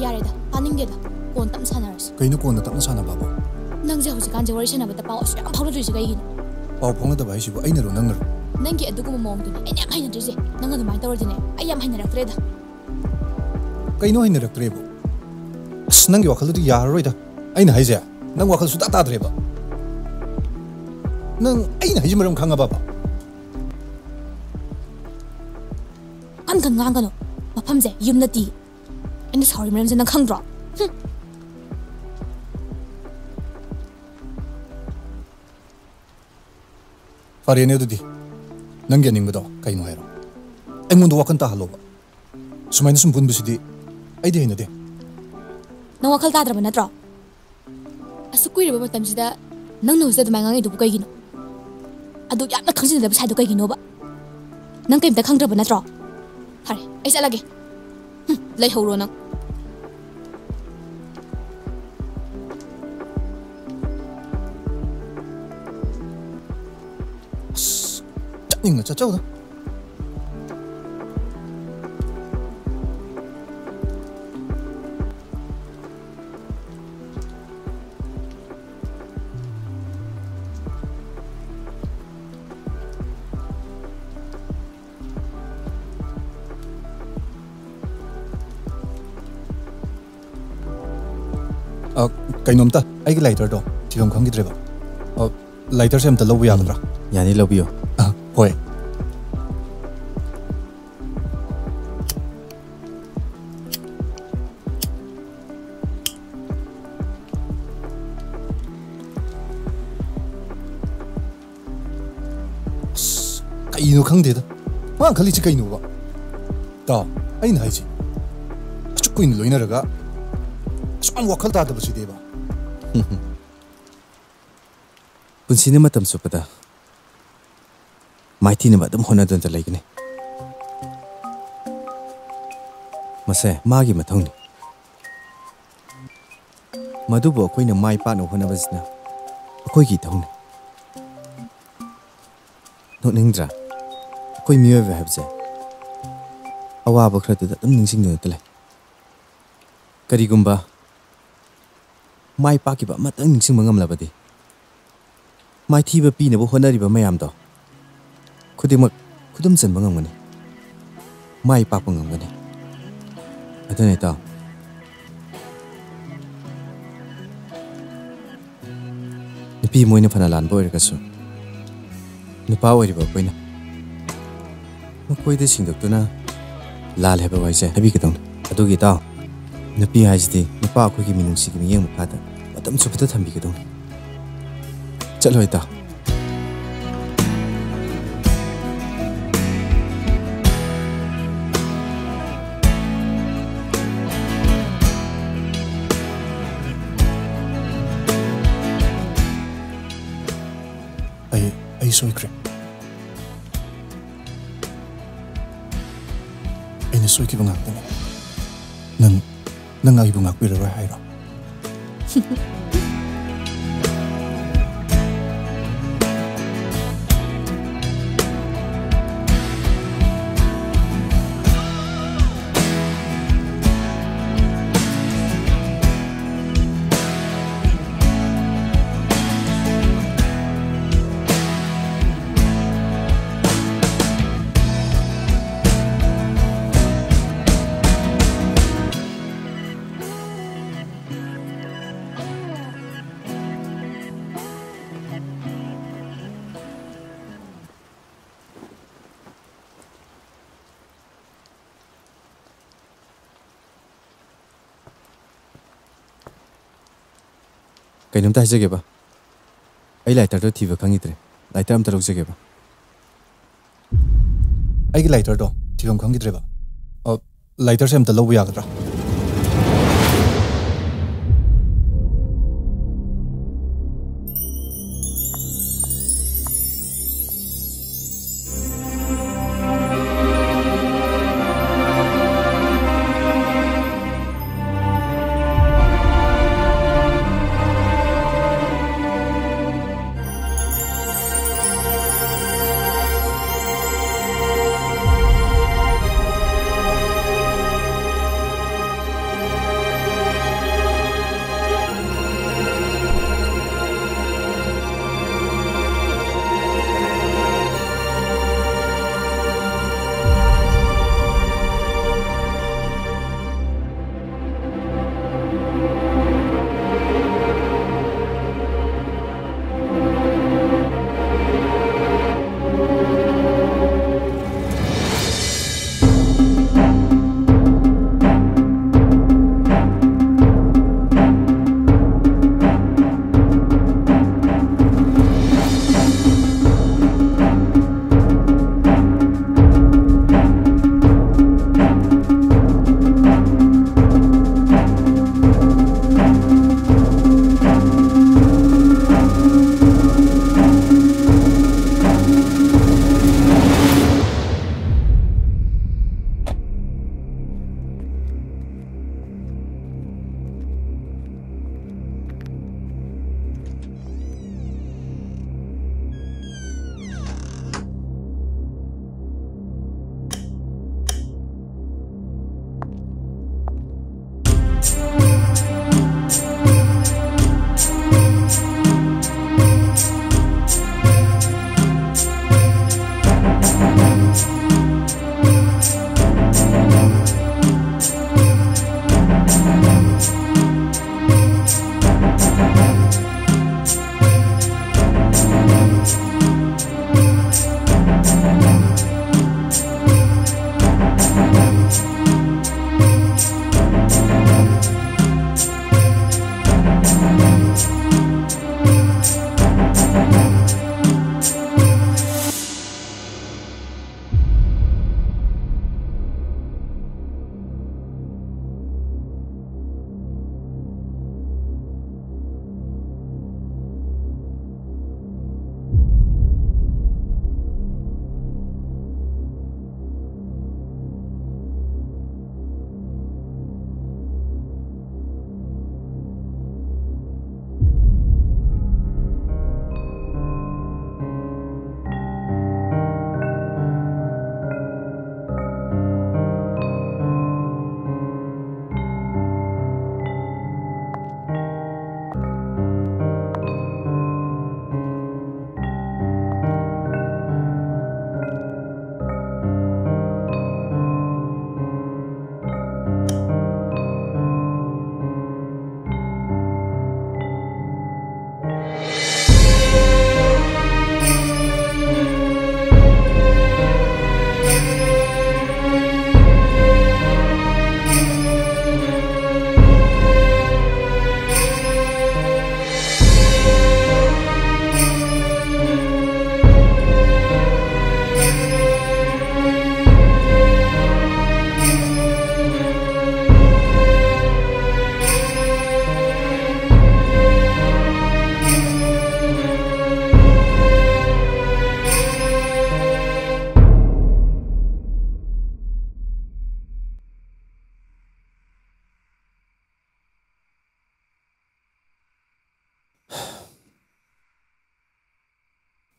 야래다 빠닝게다 꼰 땀 사나르스 그이는 꼰나 땀 사나 봐봐 낭제 호지간제 워리 사나보다 빠워 수양 파우러주지 가이기노 ꯄꯥꯎ ꯐꯥꯎꯅꯗꯕ ꯍꯥꯏꯁꯤꯕꯨ ꯑꯩꯅꯔꯣ ꯅꯪꯅꯔꯣ ꯅꯪꯒꯤ ꯑꯗꯨꯒꯨꯝꯕ ꯃꯑꯣꯡꯗꯨꯅꯦ ꯑꯩꯅ ꯌꯥꯝ ꯍꯩꯅꯗ꯭ꯔꯤꯁꯦ ꯅꯪ ꯑꯗꯨꯃꯥꯏꯅ ꯇꯧꯔꯗꯤꯅꯦ ꯑꯩ ꯌꯥꯝ ꯍꯩꯅꯔꯛꯇ꯭ꯔꯦꯗ ꯀꯩꯅꯣ ꯍꯩꯅꯔꯛꯇ꯭ꯔꯦꯕꯨ ꯑꯁ ꯅꯪꯒꯤ ꯋꯥꯈꯜꯗꯨꯗꯤ ꯌꯥꯔꯔꯣꯏꯗ ꯑꯩꯅ ꯍꯥꯏꯁꯦ ꯅꯪ ꯋꯥꯈꯜ ꯁꯨꯡꯇꯥ ꯇꯥꯗ꯭ꯔꯦꯕ ꯅꯪ ꯑꯩꯅ ꯍꯥꯏꯁꯤ ꯃꯔꯝ ꯈꯪꯉꯕꯕ ꯀꯟ ꯉꯥꯡꯒꯅꯣ ꯃꯐꯝꯁꯦ ꯌꯨꯝ ꯅꯠꯇꯦ ꯑꯩꯅ ꯁꯥꯎꯔꯤ ꯃꯔꯝꯁꯦ ꯅꯪ ꯈꯪꯗ꯭ꯔꯣ ꯐꯔꯦꯅꯦ ꯑꯗꯨꯗꯤ ꯅꯪꯒꯤ ꯑꯅꯤꯡꯕꯗꯣ ꯀꯩꯅꯣ ꯍꯥꯏꯔꯣ ꯑꯩꯉꯣꯟꯗ ꯋꯥꯈꯜ ꯇꯥꯍꯜꯂꯣꯕ ꯁꯨꯃꯥꯏꯅ ꯁꯨꯝ ꯄꯨꯟꯕꯁꯤꯗꯤ ꯑꯩꯗꯤ ꯍꯩꯅꯗꯦ ꯅꯪ ꯋꯥꯈꯜ ꯇꯥꯗ꯭ꯔꯕ ꯅꯠꯇ꯭ꯔꯣ ꯑꯁꯨꯛ ꯀꯨꯏꯔꯕ ꯃꯇꯝꯁꯤꯗ ꯅꯪꯅ ꯍꯧꯖꯤꯛ ꯑꯗꯨꯃꯥꯏꯅ ꯉꯥꯡꯉꯤꯗꯨꯕꯨ ꯀꯩꯒꯤꯅꯣ ꯑꯗꯨ ꯌꯥꯝꯅ ꯈꯪꯖꯤꯟꯅꯗꯕ ꯁꯥꯏꯗꯣ ꯀꯩꯒꯤꯅꯣꯕ ꯅꯪ ꯀꯩꯝꯇ ꯈꯪꯗ꯭ꯔꯕ ꯅꯠꯇ꯭ꯔꯣ ꯐꯔꯦ ꯑꯩ ꯆꯠꯂꯒꯦ ꯂꯩꯍꯧꯔꯣ ꯅꯪ ꯑꯁ ꯆꯠꯅꯤꯡꯉ ꯆꯠꯆꯧꯗ ꯀꯩꯅꯣꯝꯇ ꯑꯩꯒꯤ ꯂꯥꯏꯇꯔꯗꯣ ꯊꯤꯐꯝ ꯈꯪꯈꯤꯗ꯭ꯔꯦꯕ ꯂꯥꯏꯇꯔꯁꯦ ꯑꯝꯇ ꯂꯧꯕ ꯌꯥꯒꯗ꯭ꯔꯥ ꯌꯥꯅꯤ ꯂꯧꯕꯤꯌꯣ ꯍꯣꯏ ꯑꯁ ꯀꯩꯅꯣ ꯈꯪꯗꯦꯗ ꯃꯥꯅ ꯈꯜꯂꯤꯁꯤ ꯀꯩꯅꯣꯕ ꯇꯥꯎ ꯑꯩꯅ ꯍꯥꯏꯁꯤ ꯑꯁꯨꯛ ꯀꯨꯏꯅ ꯂꯣꯏꯅꯔꯒ ꯑꯁꯨꯛ ꯋꯥꯈꯜ ꯇꯥꯗꯕꯁꯤꯗꯤꯕ ꯄꯨꯟꯁꯤꯅ ꯃꯇꯝ ꯆꯨꯞꯄꯗ ꯃꯥꯏꯊꯤꯅꯕ ꯑꯗꯨꯝ ꯍꯣꯠꯅꯗꯨꯅ ꯂꯩꯒꯅꯤ ꯃꯁꯦ ꯃꯥꯒꯤ ꯃꯊꯧꯅꯤ ꯃꯗꯨꯕꯨ ꯑꯩꯈꯣꯏꯅ ꯃꯥꯏ ꯄꯥꯛꯅ ꯍꯣꯠꯅꯕꯁꯤꯅ ꯑꯩꯈꯣꯏꯒꯤ ꯏꯊꯧꯅꯤ ꯅꯣꯛꯅꯤꯡꯗ꯭ꯔꯥ ꯑꯩꯈꯣꯏ ꯃꯤꯑꯣꯏꯕ ꯍꯥꯏꯕꯁꯦ ꯑꯋꯥꯕ ꯈꯔꯗꯨꯗ ꯑꯗꯨꯝ ꯅꯤꯡꯁꯤꯡꯗꯨꯅꯇ ꯂꯩ ꯀꯔꯤꯒꯨꯝꯕ ꯃꯥꯏ ꯄꯥꯛꯈꯤꯕ ꯑꯃꯇꯪ ꯅꯤꯡꯁꯤꯡꯕ ꯉꯝꯂꯕꯗꯤ ꯃꯥꯏꯊꯤꯕ ꯄꯤꯅꯕ ꯍꯣꯠꯅꯔꯤꯕ ꯃꯌꯥꯝꯗꯣ ꯈꯨꯗꯤꯡꯃꯛ ꯈꯨꯗꯨꯝ ꯆꯟꯕ ꯉꯝꯒꯅꯤ ꯃꯥꯏ ꯄꯥꯛꯄ ꯉꯝꯒꯅꯤ ꯑꯗꯨꯅ ꯏꯇꯥꯎ ꯅꯨꯄꯤ ꯃꯣꯏꯅ ꯐꯅ ꯂꯥꯟꯕ ꯑꯣꯏꯔꯒꯁꯨ ꯅꯨꯄꯥ ꯑꯣꯏꯔꯤꯕ ꯑꯩꯈꯣꯏꯅ ꯃꯈꯣꯏꯗ ꯁꯤꯡꯗꯣꯛꯇꯨꯅ ꯂꯥꯜ ꯍꯥꯏꯕ ꯋꯥꯍꯩꯁꯦ ꯍꯥꯏꯕꯤꯒꯗꯧꯅꯤ ꯑꯗꯨꯒꯤ ꯏꯇꯥꯎ ꯅꯨꯄꯤ ꯍꯥꯏꯁꯤꯗꯤ ꯅꯨꯄꯥ ꯑꯩꯈꯣꯏꯒꯤ ꯃꯤꯅꯨꯡꯁꯤꯒꯤ ꯃꯤꯠꯌꯦꯡ ꯃꯈꯥꯗ ꯃꯇꯝ ꯆꯨꯞꯄꯗ ꯊꯝꯕꯤꯒꯗꯧꯅꯤ ꯆꯠꯂꯣ ꯏꯇꯥꯎ ꯑꯩ ꯁꯣꯏꯈ꯭ꯔꯦ ꯑꯩꯅ ꯁꯣꯏꯈꯤꯕ ꯉꯥꯛꯇꯅꯤ ꯅꯪ ꯑꯩꯕꯨ ꯉꯥꯛꯄꯤꯔꯔꯣꯏ ꯍꯥꯏꯔꯣ ꯀꯩꯅꯣꯝꯇ ꯍꯥꯏꯖꯒꯦꯕ ꯑꯩ ꯂꯥꯏꯇꯔꯗꯣ ꯊꯤꯕ ꯈꯪꯈꯤꯗ꯭ꯔꯦ ꯂꯥꯏꯇꯔ ꯑꯝꯇ ꯂꯧꯖꯒꯦꯕ ꯑꯩꯒꯤ ꯂꯥꯏꯇꯔꯗꯣ ꯊꯤꯐꯝ ꯈꯪꯈꯤꯗ꯭ꯔꯦꯕ ꯂꯥꯏꯇꯔꯁꯦ ꯑꯝꯇ ꯂꯧꯕ ꯌꯥꯒꯗ꯭ꯔꯥ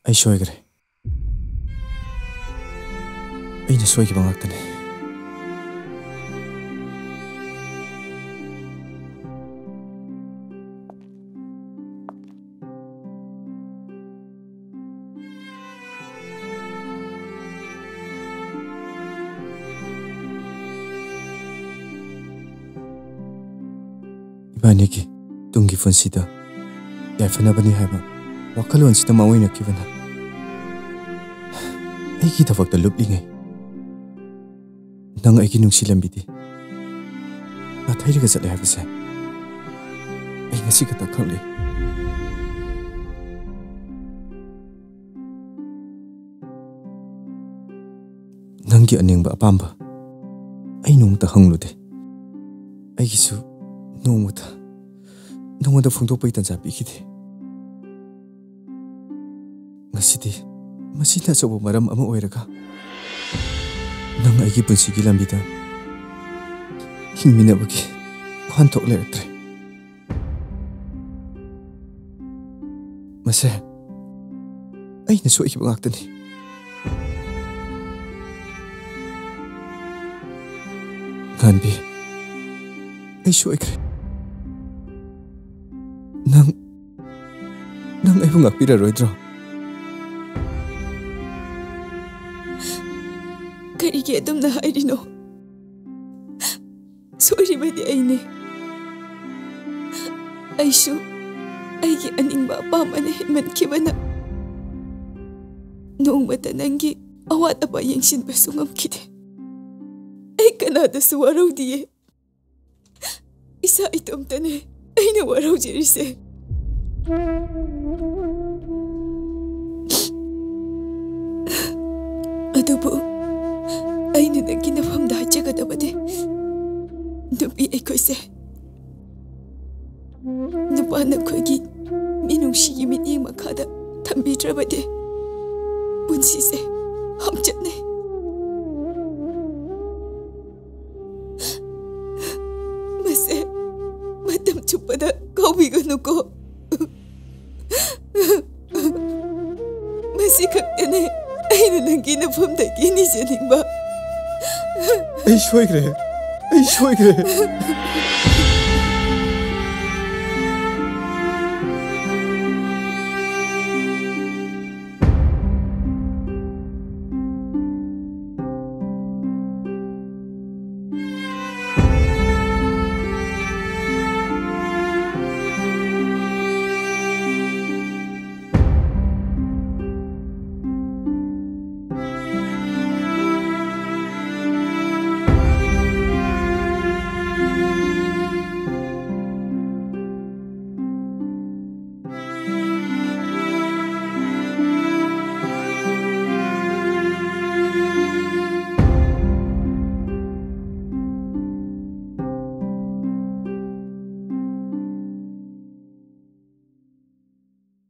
ꯑꯩ ꯁꯣꯏꯈ꯭ꯔꯦ ꯑꯩꯅ ꯁꯣꯏꯈꯤꯕ ꯉꯥꯛꯇꯅꯤ 이바니기 뚱기 푼시다 야이ꯐꯅꯕꯅꯤ ꯍꯥꯏꯕ ꯋꯥꯈꯜꯂꯣꯟꯁꯤꯗ ꯃꯥꯡꯑꯣꯏꯅꯈꯤꯕꯅ ꯑꯩꯒꯤꯗꯃꯛꯇ ꯂꯨꯞꯂꯤꯉꯩ ꯅꯪ ꯑꯩꯒꯤ ꯅꯨꯡꯁꯤ ꯂꯝꯕꯤꯗꯤ ꯅꯥꯊꯩꯔꯒ ꯆꯠꯂꯦ ꯍꯥꯏꯕꯁꯦ ꯑꯩ ꯉꯁꯤ ꯈꯛꯇ ꯈꯪꯂꯦ ꯅꯪꯒꯤ ꯑꯅꯤꯡꯕ ꯑꯄꯥꯝꯕ ꯑꯩ ꯅꯣꯡꯃꯇ ꯍꯪꯂꯨꯗꯦ ꯑꯩꯒꯤꯁꯨ ꯅꯣꯡꯃꯇ ꯅꯉꯣꯟꯗ ꯐꯣꯡꯗꯣꯛꯄꯒꯤ ꯇꯥꯟꯖꯥ ꯄꯤꯈꯤꯗꯦ ꯉꯁꯤꯗꯤ ꯃꯁꯤꯅ ꯑꯆꯧꯕ ꯃꯔꯝ ꯑꯃ ꯑꯣꯏꯔꯒ ꯅꯪ ꯑꯩꯒꯤ ꯄꯨꯟꯁꯤꯒꯤ ꯂꯝꯕꯤꯗ ꯍꯤꯡꯃꯤꯟꯅꯕꯒꯤ ꯋꯥꯍꯟꯊꯣꯛ ꯂꯩꯔꯛꯇ꯭ꯔꯦ ꯃꯁꯦ ꯑꯩꯅ ꯁꯣꯏꯈꯤꯕ ꯉꯥꯛꯇꯅꯤ ꯉꯥꯟꯕꯤ ꯑꯩ ꯁꯣꯏꯈ꯭ꯔꯦ ꯅꯪ ꯑꯩꯕꯨ ꯉꯥꯛꯄꯤꯔꯔꯣꯏꯗ꯭ꯔꯣ ꯀꯔꯤꯒꯤ ꯑꯗꯨꯝꯅ ꯍꯥꯏꯔꯤꯅꯣ ꯁꯣꯏꯔꯤꯕꯗꯤ ꯑꯩꯅꯦ ꯑꯩꯁꯨ ꯑꯩꯒꯤ ꯑꯅꯤꯡꯕ ꯑꯄꯥꯝꯕꯅ ꯍꯦꯟꯃꯟꯈꯤꯕꯅ ꯅꯣꯡꯃꯇ ꯅꯪꯒꯤ ꯑꯋꯥꯠ ꯑꯄꯥ ꯌꯦꯡꯁꯤꯟꯕꯁꯨ ꯉꯝꯈꯤꯗꯦ ꯑꯩ ꯀꯅꯥꯗꯁꯨ ꯋꯥꯔꯧꯗꯤꯌꯦ ꯏꯁꯥ ꯏꯇꯣꯝꯇꯅꯦ ꯑꯩꯅ ꯋꯥꯔꯧꯖꯔꯤꯁꯦ ꯑꯗꯨꯕꯨ ꯑꯩꯅ ꯅꯪꯒꯤ ꯅꯐꯝꯗ ꯍꯥꯏꯖꯒꯗꯕꯗꯤ ꯅꯨꯄꯤ ꯑꯩꯈꯣꯏꯁꯦ ꯅꯨꯄꯥ ꯅꯈꯣꯏꯒꯤ ꯃꯤꯅꯨꯡꯁꯤꯒꯤ ꯃꯤꯠꯌꯦꯡ ꯃꯈꯥꯗ ꯊꯝꯕꯤꯗ꯭ꯔꯕꯗꯤ ꯄꯨꯟꯁꯤꯁꯦ ꯍꯝꯆꯠꯅꯩ ꯃꯁꯦ ꯃꯇꯝ ꯆꯨꯞꯄꯗ ꯀꯥꯎꯕꯤꯒꯅꯨꯀꯣ ꯃꯁꯤ ꯈꯛꯇꯅꯦ ꯑꯩꯅ ꯅꯪꯒꯤ ꯅꯐꯝꯗꯒꯤ ꯅꯤꯖꯅꯤꯡꯕ ꯑꯩ ꯁꯣꯏꯈ꯭ꯔꯦ